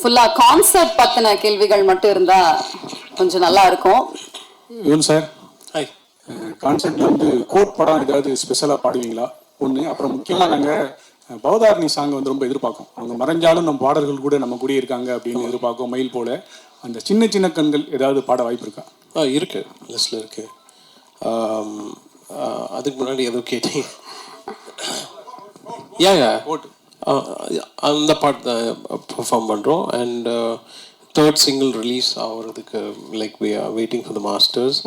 ஃபுல்லா கான்செப்ட் பத்தின கேள்விகள் மட்டும் இருந்தா கொஞ்சம் நல்லா இருக்கும். Yuvan sir, hi. கான்செப்ட்ல வந்து கோட் படம் ஏதாவது ஸ்பெஷலாக பாடுவீங்களா ஒன்று? அப்புறம் முக்கியமாக நாங்கள் பவதாரணி சாங் வந்து ரொம்ப எதிர்பார்க்கோம். அவங்க மறைஞ்சாலும் நம்ம பாடல்கள் கூட நம்ம கூடயே இருக்காங்க அப்படின்னு எதிர்பார்க்கோம். மயில் போல அந்த சின்ன சின்ன கண்கள் ஏதாவது பாட வாய்ப்பு இருக்கா? இருக்கு, லிஸ்ட்டில் இருக்கு. அதுக்கு முன்னாடி ஏதோ கேட்டீங்க. ஓட்டு அந்த பாட்டு தான் பெர்ஃபார்ம் பண்ணுறோம். அண்ட் தேர்ட் சிங்கிள் ரிலீஸ் ஆகிறதுக்கு like we are waiting for the masters.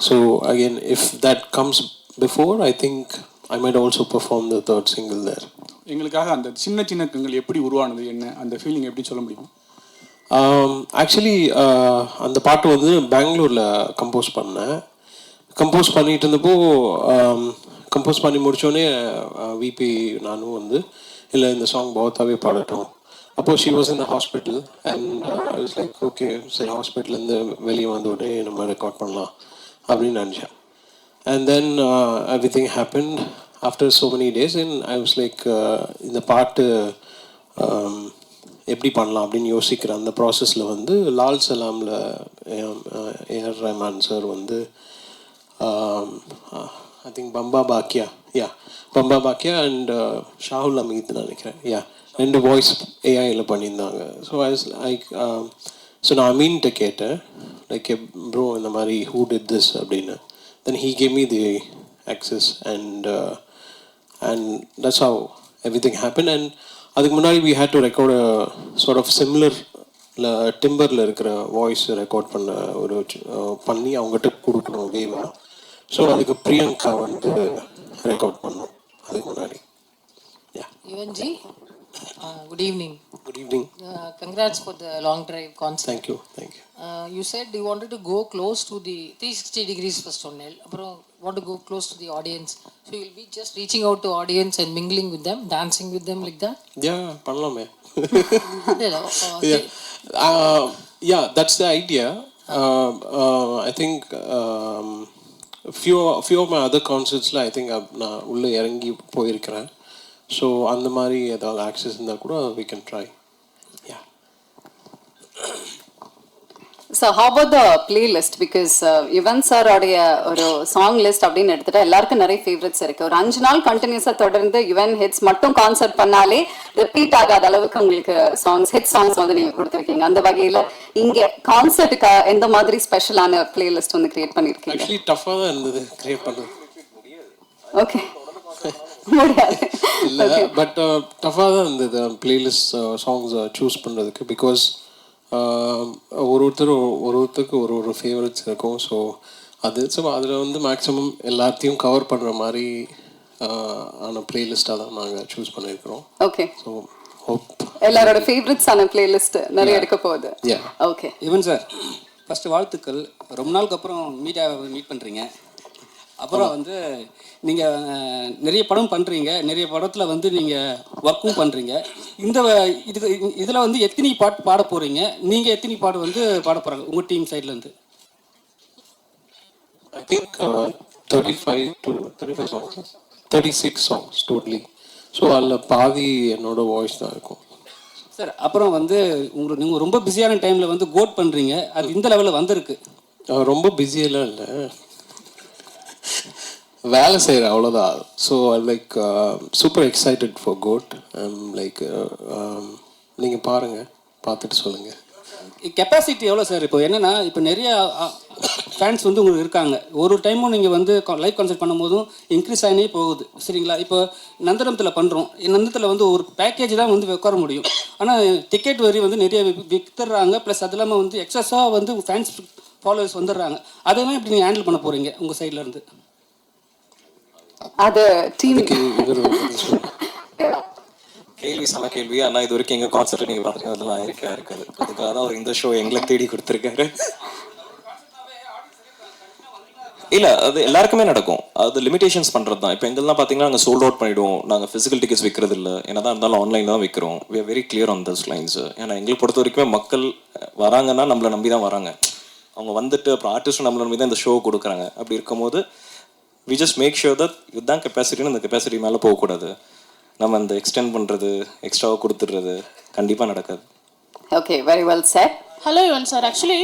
So again if that comes before I think I might also perform the third single there. எங்களுக்காக அந்த சின்ன சின்ன கண்கள் எப்படி உருவானது, என்ன அந்த ஃபீலிங் எப்படி சொல்ல முடியும்? ஆக்சுவலி அந்த பாட்டு வந்து பெங்களூரில் கம்போஸ் பண்ணேன். கம்போஸ் பண்ணிட்டு இருந்தப்போ கம்போஸ் பண்ணி முடித்தோடனே விபி நானும் வந்து இல்லை இந்த சாங் பௌத்தாவே பாடட்டும். அப்போது she was in the hospital and I was like okay சரி ஹாஸ்பிட்டல்லேருந்து வெளியே வந்த உடனே நம்ம ரெக்கார்ட் பண்ணலாம் அப்படின்னு நினச்சேன். And then everything happen after so many days and I was like இந்த பாட்டு எப்படி பண்ணலாம் அப்படின்னு யோசிக்கிற அந்த ப்ராசஸில் வந்து லால் சலாமில் ஏஆர் ரஹ்மான் சார் வந்து I think Bamba Bakya and Shahul Hameed நினைக்கிறேன், ரெண்டு வாய்ஸ் ஏஐயில் பண்ணியிருந்தாங்க. ஸோ ஸோ நான் அமீன்கிட்ட கேட்டேன் லைக் ப்ரோ இந்த மாதிரி ஹூ டிட் திஸ் அப்படின்னு. Then he gave me the access and that's how everything happen. And அதுக்கு முன்னாடி we had to record sort of similar டிம்பரில் இருக்கிற வாய்ஸ் ரெக்கார்ட் பண்ணி அவங்ககிட்ட கொடுக்கணும் வேவா. ஸோ அதுக்கு பிரியங்கா வந்து ரெக்கார்ட் பண்ணோம் அதுக்கு முன்னாடி. Yuvanji, good evening. Good evening. Congrats for the long drive concert. Thank you. You said you wanted to go close to the 360 degrees first onnel. Appo want to go close to the audience. So you'll be just reaching out to audience and mingling with them, dancing with them like that? Yeah, பண்ணலாமே. Okay. Yeah, that's the idea. I think few of my other concertsல I think நான் உள்ளே இறங்கி போயிருக்கிறேன். So அந்த மாதிரி ஏதாவது access இருந்தால் கூட we can try. Yeah. So how about the playlist? Because Yuvan sir உடைய ஒரு சாங் லிஸ்ட் அப்படின்னு எடுத்துட்டா எல்லாருக்கும் நிறைய ஃபேவரட்ஸ் இருக்கு. ஒரு 5 நாள் கண்டினியூஸா தொடர்ந்து யுவன் ஹிட்ஸ் மட்டும் கான்சர்ட் பண்ணாலே ரிப்பீட் ஆகாத அளவுக்கு உங்களுக்கு ஹிட் சாங்ஸ் வந்து நீங்க கொடுத்துருக்கீங்க. அந்த வகையில இங்க கான்சர்ட்டுக்கு எந்த மாதிரி ஸ்பெஷலான பிளேலிஸ்ட் வந்து கிரியேட் பண்ணிருக்கீங்க? ஆக்சுவலி டஃப்பாக தான் இருந்தது கிரியேட் பண்ணது. ஓகே முடியாது இல்லை, பட் டஃப்பாக தான் இருந்தது பிளேலிஸ்ட் சாங்ஸ் சூஸ் பண்ணுறதுக்கு. பிகாஸ் ஒருத்தருக்கு ஒரு ஃபேவரட்ஸ் இருக்கும். ஸோ அதில் வந்து மேக்ஸிமம் எல்லாத்தையும் கவர் பண்ணுற மாதிரி ஆன பிளேலிஸ்ட்டாக தான் நாங்கள் சூஸ் பண்ணியிருக்கிறோம். ஓகே, ஸோ ஹோப் எல்லாரோட ஃபேவரட்ஸான பிளேலிஸ்ட் நிறைய இருக்க போகுது. ஓகே யுவன் சார், ஃபஸ்ட்டு வாழ்த்துக்கள். ரொம்ப நாளுக்கு அப்புறம் மீட் பண்ணுறீங்க. அப்புறம் வந்து நீங்கள் நிறைய படம் பண்ணுறீங்க, நிறைய படத்தில் வந்து நீங்கள் ஒர்க்கும் பண்ணுறீங்க. இதில் வந்து எத்தனை பாட்டு பாட போகிறீங்க? நீங்கள் எத்தனை பாட்டு வந்து பாட போகிறாங்க உங்கள் டீம் சைட்லேருந்து? I think 35 to 35 songs, 36 songs totally. So அதில் பாதி என்னோட வாய்ஸ் தான் இருக்கும் சார். அப்புறம் வந்து நீங்கள் ரொம்ப பிஸியான டைமில் வந்து கோட் பண்ணுறீங்க, அது இந்த லெவலில் வந்திருக்கு. ரொம்ப பிஸியெல்லாம் இல்லை, வேலை செய்கிறேன் அவ்வளோதான். So like super excited for GOAT. Like நீங்கள் பாருங்கள், பார்த்துட்டு சொல்லுங்கள். கெப்பாசிட்டி எவ்வளோ சார்? இப்போ என்னென்னா, இப்போ நிறைய ஃபேன்ஸ் வந்து உங்களுக்கு இருக்காங்க. ஒரு டைமும் நீங்கள் வந்து லைவ் கான்சர்ட் பண்ணும்போதும் இன்க்ரீஸ் ஆகினே போகுது, சரிங்களா? இப்போ நந்தனத்தில் பண்ணுறோம், நந்தனத்தில் வந்து ஒரு பேக்கேஜ் தான் வந்து உட்கார முடியும். ஆனால் டிக்கெட் வரி வந்து நிறைய விற்றுறாங்க. ப்ளஸ் அது இல்லாமல் வந்து எக்ஸஸாக வந்து ஃபேன்ஸ் ஃபாலோவர்ஸ் வந்துடுறாங்க. அதெல்லாம் இப்படி நீங்கள் ஹேண்டில் பண்ண போகிறீங்க உங்கள் சைட்லேருந்து? அது டீம் கேள்வி சம கேள்வி. ஆனால் இது வரைக்கும் எங்கள் கான்சர்ட் நீங்கள் பார்த்துருக்கீங்க, அதெல்லாம் இருக்காது. அதுக்காக தான் அவர் இந்த ஷோ எங்களை தேடி கொடுத்துருக்காரு. இல்லை, அது எல்லாருக்குமே நடக்கும். அது லிமிடேஷன்ஸ் பண்ணுறது தான். இப்போ எங்கெல்லாம் பார்த்தீங்கன்னா நாங்கள் சோல்ட் அவுட் பண்ணிவிடுவோம். நாங்கள் ஃபிசிக்கல் டிக்கெட்ஸ் விற்கிறது இல்லை, என்ன தான் இருந்தாலும் ஆன்லைனில் தான் விற்கிறோம். We are very clear on those lines. ஏன்னா எங்களை பொறுத்த வரைக்குமே மக்கள் வராங்கன்னா நம்மளை நம்பி தான் வராங்க. அவங்க வந்துட்டு அப்புறம் ஆர்டிஸ்ட்டும் நம்மளை நம்பி தான் இந்த ஷோ கொடுக்குறாங்க. அப்படி இருக்கும்போது we just make sure that இதுதான் கெப்பாசிட்டின்னு அந்த கெப்பாசிட்டி மேலே போகக்கூடாது. நம்ம அந்த எக்ஸ்டெண்ட் பண்ணுறது, எக்ஸ்ட்ராவாக கொடுத்துடுறது கண்டிப்பாக நடக்காது. Okay, very well said. Hello, Yuvan sir. Actually,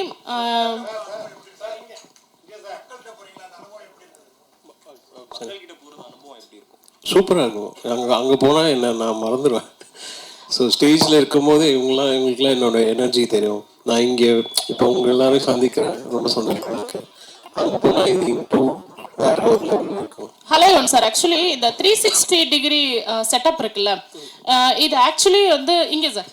சூப்பராக இருக்கும் அங்கே போனால் என்ன நான் மறந்துடுவேன். ஸோ ஸ்டேஜில் இருக்கும்போது இவங்களுக்குலாம் என்னோட எனர்ஜி தெரியும். நான் இங்கே இப்போ உங்க எல்லாரையும் சந்திக்கிறேன், ரொம்ப சந்தோஷமா இருக்கு. அங்கே போனால் இது இன்னும் வேற ஒரு லெவலில் இருக்கும். hello, Yuvan sir. Actually, இந்த 360 degree setup இருக்குல்ல, இது ஆக்சுவலி வந்து இங்கே சார்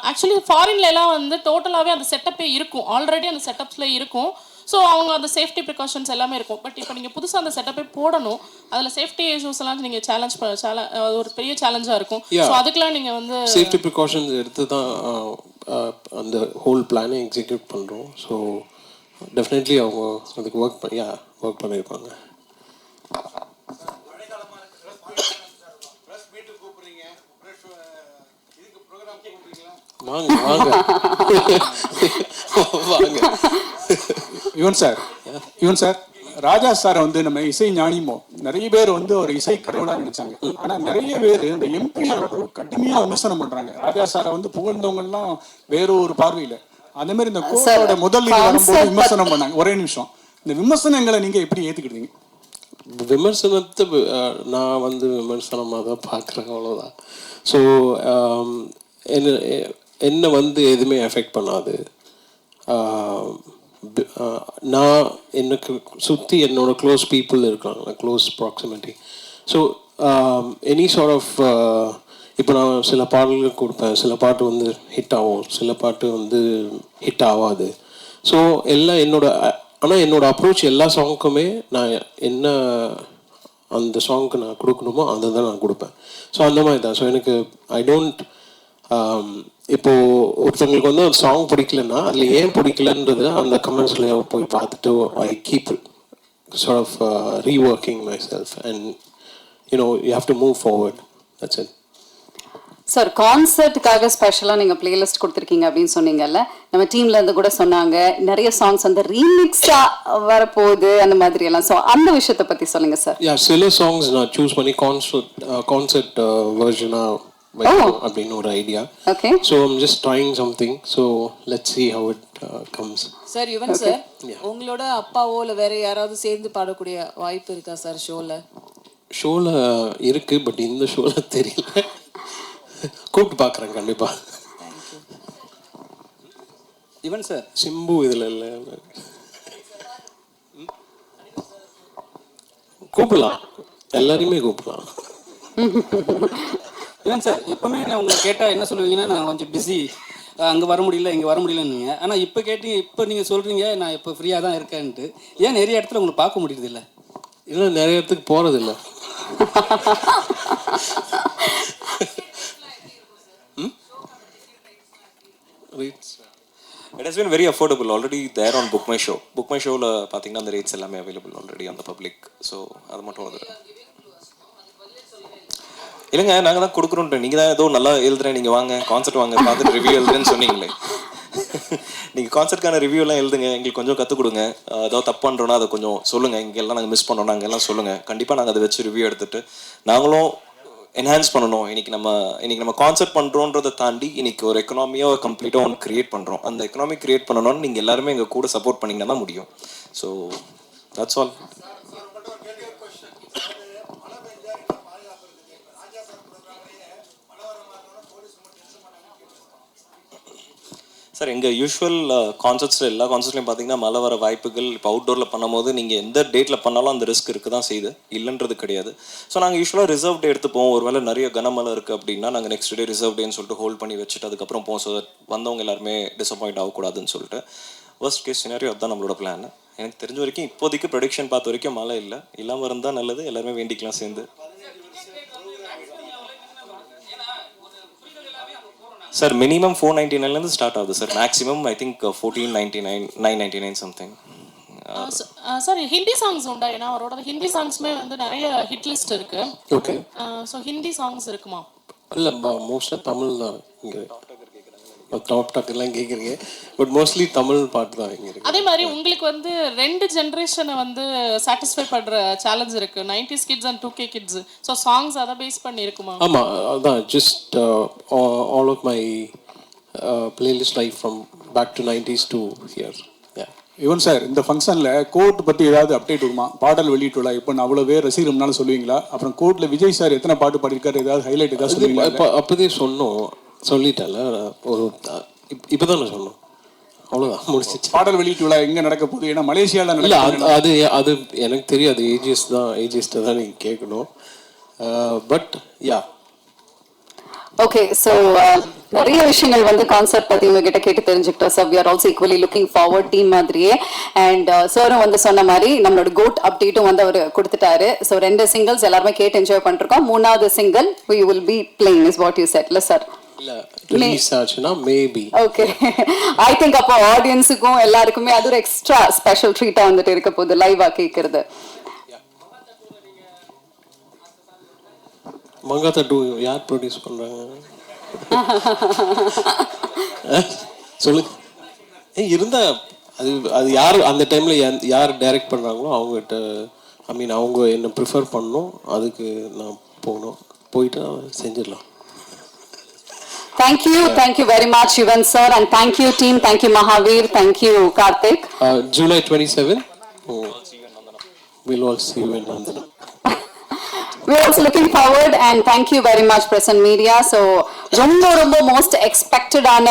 ஆக்சுவலி ஃபாரின்லலாம் வந்து டோட்டலாகவே அந்த செட்டப்பே இருக்கும், ஆல்ரெடி அந்த செட்டப்ஸில் இருக்கும். ஸோ அவங்க அந்த சேஃப்டி ப்ரிகாஷன்ஸ் எல்லாமே இருக்கும். பட் இப்போ நீங்கள் புதுசாக அந்த செட்டப்பே போடணும், அதில் சேஃப்டி இஷ்யூஸ் எல்லாம் நீங்கள் ஒரு பெரிய சேலஞ்சாக இருக்கும். ஸோ அதுக்கெலாம் நீங்கள் வந்து சேஃப்டி ப்ரிகாஷன்ஸ் எடுத்து தான் அந்த ஹோல் பிளானை எக்ஸிக்யூட் பண்ணுறோம். ஸோ டெஃபினெட்லி அவங்க அதுக்கு ஒர்க் பண்ணியிருப்பாங்க. வாங்க வாங்க வாங்க. யுவன் சார் ராஜா சார் வந்து நம்ம இசை ஞானிமோ நிறைய பேர் வந்து ஒரு இசை கடவுளா நினைச்சாங்க. ஆனா நிறைய பேர் இந்த எம்பி கடுமையா விமர்சனம் பண்றாங்க. ராஜா சாரை வந்து புகழ்ந்தவங்க எல்லாம் வேற ஒரு பார்வையில, அதே மாதிரி இந்த கோவிலோட முதல் வரும்போது விமர்சனம் பண்ணாங்க. ஒரே நிமிஷம், இந்த விமர்சனங்களை நீங்க எப்படி ஏத்துக்கிட்டீங்க? விமர்சனத்தை நான் வந்து விமர்சனமாக தான் பார்க்குறேன், அவ்வளோதான். ஸோ என்ன வந்து எதுவுமே எஃபெக்ட் பண்ணாது. நான் எனக்கு சுற்றி என்னோட க்ளோஸ் பீப்புள் இருக்காங்க, close proximity. So any sort of இப்போ நான் சில பாடல்கள் கொடுப்பேன், சில பாட்டு வந்து ஹிட் ஆகும், சில பாட்டு வந்து ஹிட் ஆகாது. ஸோ எல்லாம் ஆனால் என்னோட அப்ரோச் எல்லா சாங்குக்குமே நான் என்ன அந்த சாங்க்கு நான் கொடுக்கணுமோ அதை தான் நான் கொடுப்பேன். ஸோ அந்த மாதிரி தான். ஸோ எனக்கு ஐ டோன்ட் இப்போது ஒருத்தவங்களுக்கு வந்து அந்த சாங் பிடிக்கலன்னா அதில் ஏன் பிடிக்கலன்றது அந்த கமெண்ட்ஸில் போய் பார்த்துட்டு I keep sort of reworking myself and you have to move forward. That's it. Sir கான்சர்ட்டுக்காக ஸ்பெஷலாக நீங்கள் பிளேலிஸ்ட் கொடுத்துருக்கீங்க அப்படின்னு சொன்னீங்கல்ல, நம்ம டீம்ல இருந்து கூட சொன்னாங்க நிறைய சாங்ஸ் வந்து ரீமிக்ஸாக வரப்போகுது அந்த மாதிரி எல்லாம். ஸோ அந்த விஷயத்தை பற்றி சொல்லுங்கள் சார். சில சாங்ஸ் நான் சூஸ் பண்ணி கான்சர்ட் வெர்ஷனாக அப்படின்னு ஒரு idea. Okay. So I'm just trying something. So let's see how it comes. Sir Yuvan sir, உங்களோட அப்பாவோ இல்லை வேற யாராவது சேர்ந்து பாடக்கூடிய வாய்ப்பு இருக்கா சார் ஷோவில் இருக்குது, பட் இந்த ஷோவில் தெரியல. கூப்பிட்டு பார்க்குறேன் கண்டிப்பாக. யுவன் சார் சிம்பு இதில் இல்லை, கூப்பிடலாம், எல்லாரையுமே கூப்பிடலாம். யுவன் சார் எப்பவுமே நான் உங்களை கேட்டால் என்ன சொல்லுவீங்கன்னா, நான் கொஞ்சம் பிஸி, அங்கே வர முடியல இங்கே வர முடியலன்னு. ஆனால் இப்போ கேட்டீங்க, இப்போ நீங்கள் சொல்கிறீங்க நான் இப்போ ஃப்ரீயாக தான் இருக்கேன்ட்டு. ஏன் நிறைய இடத்துல உங்களை பார்க்க முடியுது இல்லை? இல்லை, நிறைய இடத்துக்கு போகிறதில்ல. It has been very affordable already there on Book My Show. Book My Showல பார்த்தீங்கன்னா அந்த ரேட்ஸ் எல்லாமே அவைலபிள் ஆல்ரெடி அந்த பப்ளிக். ஸோ அது மட்டும் அது இல்லைங்க, நாங்கள் தான் கொடுக்குறோன்ட்டு. நீங்கள் தான் ஏதோ நல்லா எழுதுறேன், நீங்கள் வாங்க கான்சர்ட் வாங்க பார்த்துட்டு ரிவ்யூ எழுதுறேன்னு சொன்னீங்களே. நீங்கள் கான்சர்ட்கான ரிவ்யூலாம் எழுதுங்க, எங்களுக்கு கொஞ்சம் கற்றுக் கொடுங்க. ஏதாவது தப்பு பண்ணுறோன்னா அதை கொஞ்சம் சொல்லுங்கள், இங்கெல்லாம் நாங்கள் மிஸ் பண்ணோம் நாங்கள் எல்லாம் சொல்லுங்கள். கண்டிப்பாக நாங்கள் அதை வச்சு ரிவ்யூ எடுத்துகிட்டு நாங்களும் என்ஹான்ஸ் பண்ணணும். இன்னைக்கு நம்ம கான்செப்ட் பண்ணுறோன்றதை தாண்டி இன்னைக்கு ஒரு எக்கனாமியாக கம்ப்ளீட்டாக ஒன்று கிரியேட் பண்ணுறோம். அந்த எக்கனாமி கிரியேட் பண்ணணும்னு நீங்கள் எல்லாருமே எங்கள் கூட சப்போர்ட் பண்ணிங்கன்னா தான் முடியும். So that's all. சார் எங்கள் யூஸ்வல் கான்சர்ட்ஸில் எல்லா கான்சர்ட்லையும் பார்த்தீங்கன்னா மழை வர வாய்ப்புகள். இப்போ அவுட்டோரில் பண்ணும்போது நீங்கள் எந்த டேட்டில் பண்ணாலும் அந்த ரிஸ்க் இருக்க தான் செய்யுது, இல்லைன்றது கிடையாது. ஸோ நாங்கள் யூஸ்வலாக ரிசர்வ் டே எடுத்துப்போம். ஒரு வேளை நிறைய கனமழை இருக்குது அப்படின்னா நாங்கள் நெக்ஸ்ட் டே ரிசர்வ் டேன்னு சொல்லிட்டு ஹோல்ட் பண்ணி வச்சுட்டு அதுக்கப்புறம் போவோம். ஸோ வந்தவங்க எல்லாருமே டிசப்பாயிண்ட் ஆகக்கூடாதுன்னு சொல்லிட்டு வர்ஸ்ட் கேஸ் சினாரியோ அதுதான் நம்மளோட பிளான். எனக்கு தெரிஞ்ச வரைக்கும் இப்போதைக்கு ப்ரொடிக்ஷன் பார்த்த வரைக்கும் மழை இல்லை, இல்லாமல் இருந்தால் நல்லது. எல்லாருமே வேண்டிக்கலாம் சேர்ந்து. சார் மினிமம் 499 ஸ்டார்ட் ஆகுது sir. Maximum I think 1499 999 something. Sir Hindi songs உண்டா? ஏன்னா அவரோட ஹிந்தி சாங்ஸ்மே வந்து நிறைய ஹிட் லிஸ்ட் இருக்கு. ஓகே. ஸோ ஹிந்தி சாங்ஸ் இருக்குமா? இல்லை, மோஸ்ட்டாக தமிழ் தான் இங்கே. டாப் டாக்கெல்லாம் கேட்குறீங்க, பட் மோஸ்ட்லி தமிழ் பாட்டு தான் இங்கே இருக்கு. அதே மாதிரி உங்களுக்கு வந்து 2 ஜென்ரேஷனை வந்து சாட்டிஸ்ஃபை பண்ணுற சேலஞ்ச் இருக்கு, 90s kids and 2K kids. So songs அதை பேஸ் பண்ணி இருக்குமா? ஆமாம், அதான் just all of my playlist like from back to 90s to here. Yeah. Yuvan sir இந்த ஃபங்க்ஷனில் கோர்ட் பற்றி ஏதாவது அப்டேட் வருமா? பாடல் வெளியிட்டுள்ள இப்போ நான் அவ்வளோ பேர் ரசிகர்னால சொல்லுவீங்களா? அப்புறம் கோர்ட்டில் விஜய் சார் எத்தனை பாட்டு பாடியிருக்காரு, ஏதாவது ஹைலைட் ஏதாவது சொல்லுவீங்களா? இப்போ அப்போதே சொன்னோம், சொல்லிட்டேன்ல ஒரு இப்போ தான் நான் சொன்னோம், அவ்வளோதான் முடிச்சிச்சு. பாடல் வெளியீட்டு எங்கே நடக்க போகுது? ஏன்னா மலேசியாவில் இல்லை அது அது எனக்கு தெரியாது, ஏஜிஸ்ட்டை தான் நீங்கள் கேட்கணும். பட் யா ஓகே, ஸோ நிறைய விஷயங்கள் வந்து கான்செப்ட் பற்றி உங்ககிட்ட கேட்டு தெரிஞ்சுக்கிட்டோம் sir. We are also equally looking forward team மாதிரியே. அண்ட் சாரும் வந்து சொன்ன மாதிரி நம்மளோட கோட் அப்டேட்டும் வந்து அவர் கொடுத்துட்டாரு. ஸோ 2 சிங்கிள்ஸ் எல்லாருமே கேட்டு என்ஜாய் பண்ணிருக்கோம். 3வது single we will be playing is what you said, இல்ல சார்? இல்ல ரிலீஸ் ஆச்சுன்னா மேபி. ஓகே, ஐ திங்க் அப்போ ஆடியன்ஸுக்கும் எல்லாருக்குமே அது ஒரு எக்ஸ்ட்ரா ஸ்பெஷல் ட்ரீட்டா வந்துட்டு இருக்க போகுது லைவா கேட்கறது. மங்காத்தா 2 யார் ப்ரொடியூஸ் பண்றாங்க? சொல்லுங்க. இருந்தா அது யார் அந்த டைம்ல யார் டைரக்ட் பண்றாங்களோ அவங்ககிட்ட, ஐ மீன் அவங்க என்ன ப்ரிஃபர் பண்ணணும், அதுக்கு நான் போகணும், போயிட்டு செஞ்சிடலாம். Thank you very much Yuvan sir, and thank you team, thank you Mahavir, thank you Karthik. July 27 we'll all see you in Nandana. We're also looking forward, and thank you very much press and media. So rombo most expected on